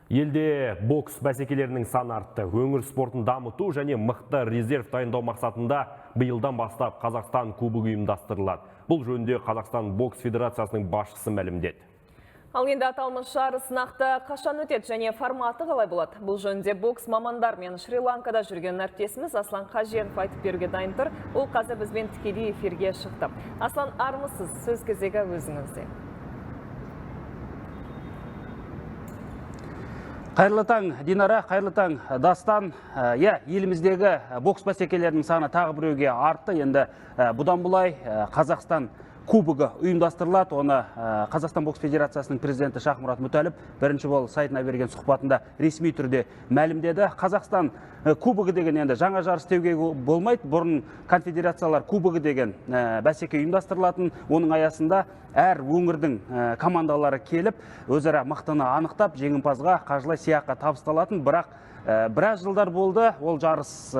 Елде бокс бәсекелерінің саны артты. Өңір спортын дамыту және мықты резерв дайындау мақсатында биылдан бастап Қазақстан кубогы ұйымдастырылады. Бұл жөнінде Қазақстан бокс федерациясының басшысы мәлімдеді. Ал енді аталмыш жарыс нақты қашан өтеді және форматы қалай болады? Бұл жөнінде бокс мамандар мен Шри-Ланкада жүрген әріптесіміз Аслан Қаженов айтып беруге дайын тұр. Ол қазір бізбен тікелей эфирге шықты. Аслан, армысыз, сөз кезегі өзіңізде. Қайырлы таң, Динара, қайырлы таң, Дастан. Еліміздегі бокс бәсекелерінің саны тағы біреуге артты. Енді бұдан бұлай Қазақстан кубогы ұйымдастырылады. Оны Қазақстан бокс федерациясының президенті Шахмұрат Мүтәліп бірінші болып сайтына берген сұхбатында ресми түрде мәлімдеді. Қазақстан кубогы деген енді жаңа жарыс деуге болмайды. Бұрын конфедерациялар кубогы деген бәсеке ұйымдастырылатын. Оның аясында әр өңірдің командалары келіп, өзара мықтыны анықтап, жеңімпазға қаржылай сыйақы табысталатын. Бірақ біраз жылдар болды, ол жарыс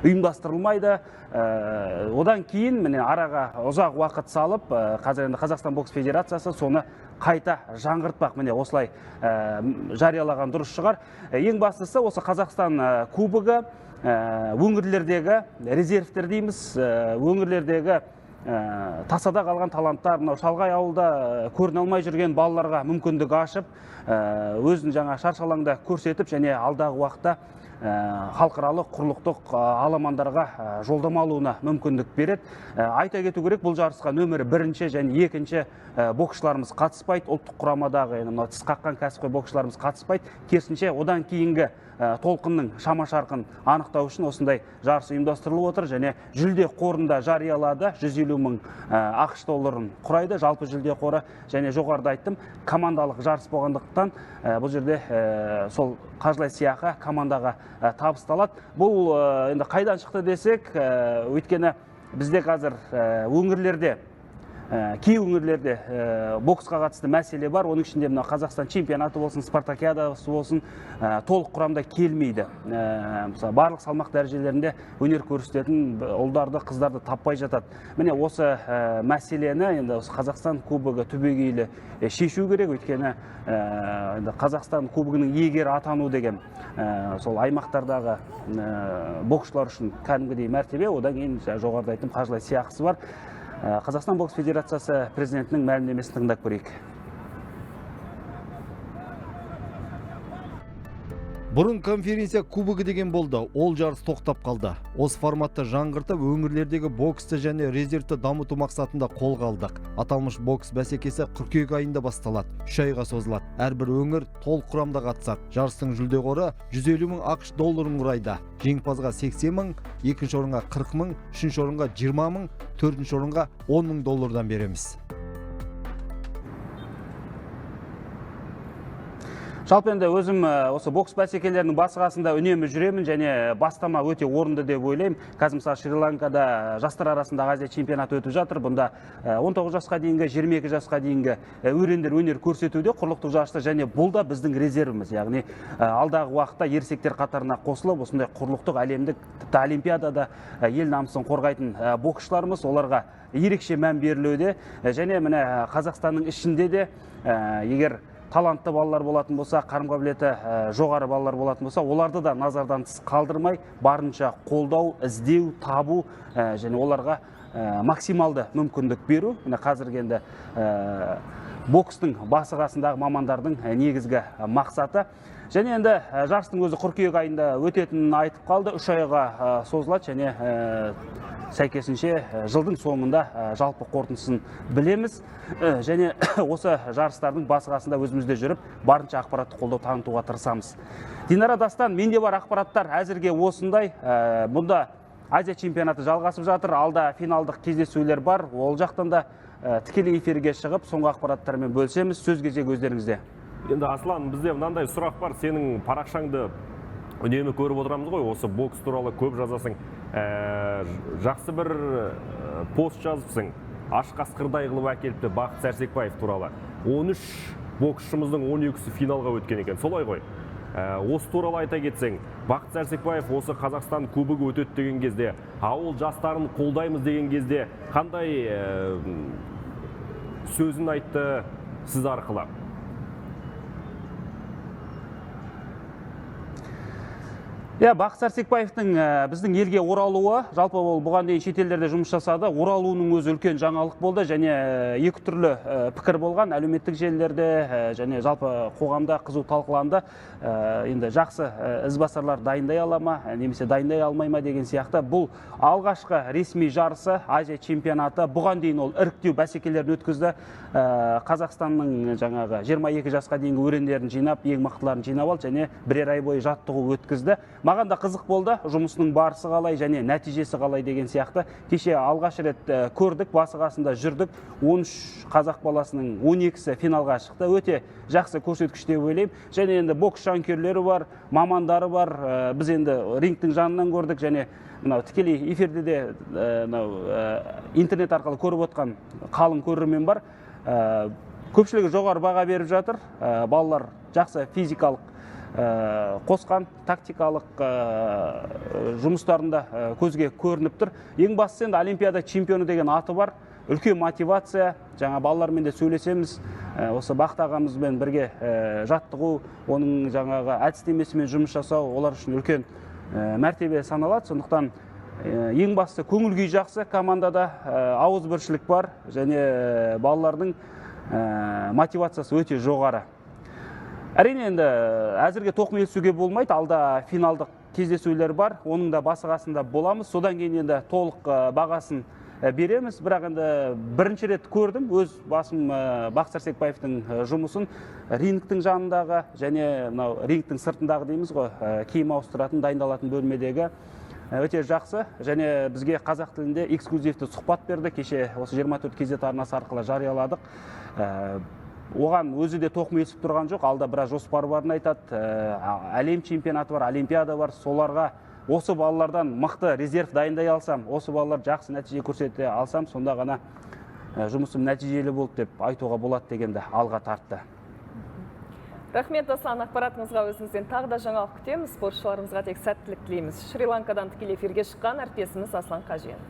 ұйымдастырылмайды. Одан кейін міне араға ұзақ уақыт салып, қазір енді Қазақстан бокс федерациясы соны қайта жаңғыртпақ. Міне осылай жариялаған дұрыс шығар. Ең бастысы осы Қазақстан кубогы өңірлердегі резервтер дейміз, өңірлердегі тасада қалған таланттар, шалғай ауылда көріне алмай жүрген балаларға мүмкіндік ашып, өзін жаңа шаршалаңда көрсетіп, және алдағы уақытта халықаралық құрлықтық аламандарға жолдама алуына мүмкіндік береді. Айта кету керек, бұл жарысқа нөмірі 1 және 2 боксшыларымыз қатыспайды. Ұлттық құрамадағы тіс қаққан кәсіпқой боксшыларымыз қатыспайды. Керісінше одан кейінгі толқынның шама-шарқын анықтау үшін осындай жарыс ұйымдастырылып отыр, және жүлде қорында жариялады. 150 мың ақш долларын құрайды жалпы жүлде қоры, және жоғарыда айттым, командалық жарыс болғандықтан бұл жерде сол қаржылай сыйақы командаға табысталады. Бұл енді қайдан шықты десек, өйткені бізде қазір өңірлерде, кей өңірлерде боксқа қатысты мәселе бар. Оның ішінде мына Қазақстан чемпионаты болсын, спартакиадасы болсын, толық құрамда келмейді. Барлық салмақ дәрежелерінде өнер көрсететін ұлдарды, қыздарды таппай жатады. Міне осы мәселені енді Қазақстан кубогы түбегейлі шешу керек. Өйткені Қазақстан кубогының иегері атану деген сол аймақтардағы боксшылар үшін кәдімгідей мәртебе. Одан кейін жоғарыда айттым, қаржылай сыйақысы бар. Қазақстан бокс федерациясы президентінің мәлімдемесін тыңдап көрейік. Бұрын конференция кубогы деген болды, ол жарыс тоқтап қалды. Осы форматты жаңғыртып, өңірлердегі боксты және резервті дамыту мақсатында қолға алдық. Аталмыш бокс бәсекесі қыркүйек айында басталады, 3 айға созылады. Әрбір өңір толық құрамда қатысады. Жарыстың жүлде қоры 150 мың ақш долларын құрайды. Жеңімпазға 80 мың, екінші орынға 40 мың, үшінші орынға 20 мың, төртінші орынға 10 мың доллардан береміз. Жалпы енді өзім осы бокс бәсекелерінің басқасында үнемі жүремін, және бастама өте орынды деп ойлаймын. Қазір мысалы Шри-Ланкада жастар арасындағы Азия чемпионаты өтіп жатыр. Бұнда 19 жасқа дейінгі, 22 жасқа дейінгі өрендер өнер көрсетуде құрлықтық жарыста, және бұл да біздің резервіміз. Яғни алдағы уақытта ересектер қатарына қосылып, осындай құрлықтық, әлемдік, тіпті олимпиадада ел намысын қорғайтын боксшыларымыз, оларға ерекше мән берілуде. Және міне Қазақстанның ішінде де егер талантты балалар болатын болса, қарым-қабілеті жоғары балалар болатын болса, оларды да назардан тыс қалдырмай, барынша қолдау, іздеу, табу, және оларға максималды мүмкіндік беру. Міне қазіргі енді бокстың басы-қасындағы мамандардың негізгі мақсаты. Және енді жарыстың өзі қыркүйек айында өтетінін айтып қалды, 3 айға созылады, және сәйкесінше жылдың соңында жалпы қорытындысын білеміз. Және осы жарыстардың басы-қасында өзімізде жүріп, барынша ақпаратты қолдау танытуға тырысамыз. Динара, Дастан, менде бар ақпараттар әзірге осындай. Бұнда Азия чемпионаты жалғасып жатыр, алда финалдық кездесулер бар. Ол жақтан да тікелей эфирге шығып, соңғы ақпараттармен бөлісеміз. Сөз кезегі өздеріңізде. Енді Аслан, бізде мынандай сұрақ бар. Сенің парақшаңды үнемі көріп отырамыз ғой, осы бокс туралы көп жазасың. Жақсы бір пост жазыпсың. Аш қасқырдай қылып әкеліпті Бақыт Сәрсекбаев туралы. 13 боксшымыздың 12-сі финалға өткен екен. Солай ғой. Осы туралы айта кетсең, Бақыт Сәрсекбаев осы Қазақстан кубогы өтеді деген кезде, ауыл жастарын қолдаймыз деген кезде қандай сөзін айтты сіз арқылы? Бақыт Сәрсекбаевтың біздің елге оралуы, жалпы ол бұған дейін шетелдерде жұмыс жасады, оралуының өзі үлкен жаңалық болды және екі түрлі пікір болған, әлеуметтік желілерде және жалпы қоғамда қызу талқыланды. Енді жақсы ізбасарлар дайындай ала ма, немесе дайындай алмай ма деген сияқты. Бұл алғашқы ресми жарысы, Азия чемпионаты. Бұған дейін ол іріктеу бәсекелерін өткізді. Қазақстанның жаңағы 22 жасқа дейінгі өрендерін жинап, ең мықтыларын жинап алды және бірер ай бойы жаттығу өткізді. Маған да қызық болды, жұмысының барысы қалай және нәтижесі қалай деген сияқты. Кеше алғаш рет көрдік, басы-қасында жүрдік. 13 қазақ баласының 12-сі финалға шықты. Өте жақсы көрсеткіш деп ойлаймын. Және енді бокс жанкүйерлері бар, мамандары бар. Біз енді рингтің жанынан көрдік және тікелей эфирде де интернет арқылы көріп отқан қалың көрермен бар. Көпшілігі жоғары баға беріп жатыр. Балалар жақсы физикалық қосқан, тактикалық жұмыстарында көзге көрініп тұр. Ең бастысы енді Олимпиада чемпионы деген аты бар. Үлкен мотивация. Жаңа балалармен де сөйлесеміз. Осы Бақыт ағамызбен бірге жаттығу, оның жаңағы әдістемесімен жұмыс жасау олар үшін үлкен мәртебе саналады. Сондықтан ең бастысы көңіл күй жақсы, командада ауызбіршілік бар және балалардың мотивациясы өте жоғары. Әрине енді әзірге тоқмейілсуге болмайды, алда финалдық кездесулер бар, оның да басы-қасында боламыз. Содан кейін енді толық бағасын береміз. Бірақ енді бірінші рет көрдім өз басым Бақыт Сәрсекбаевтың жұмысын рингтің жанындағы және рингтің сыртындағы дейміз ғой, киім ауыстыратын, дайындалатын бөлмедегі өте жақсы және бізге қазақ тілінде эксклюзивті сұхбат берді. Кеше осы 24 кезет арнасы арқылы жарияладық. Оған өзі де тоқмейілсіп тұрған жоқ, алда біраз жоспар барын айтады. Әлем чемпионаты бар, олимпиада бар, соларға осы балалардан мықты резерв дайындай алсам, осы балалар жақсы нәтиже көрсете алсам, сонда ғана жұмысым нәтижелі болды деп айтуға болады дегенді алға тартты. Рахмет, Аслан, ақпаратыңызға. Өзіңізден тағы да жаңалық күтеміз. Спортшыларымызға тек сәттілік тілейміз. Шри-Ланкадан тікелей эфирге шыққан әріптесіміз Аслан Қажиен.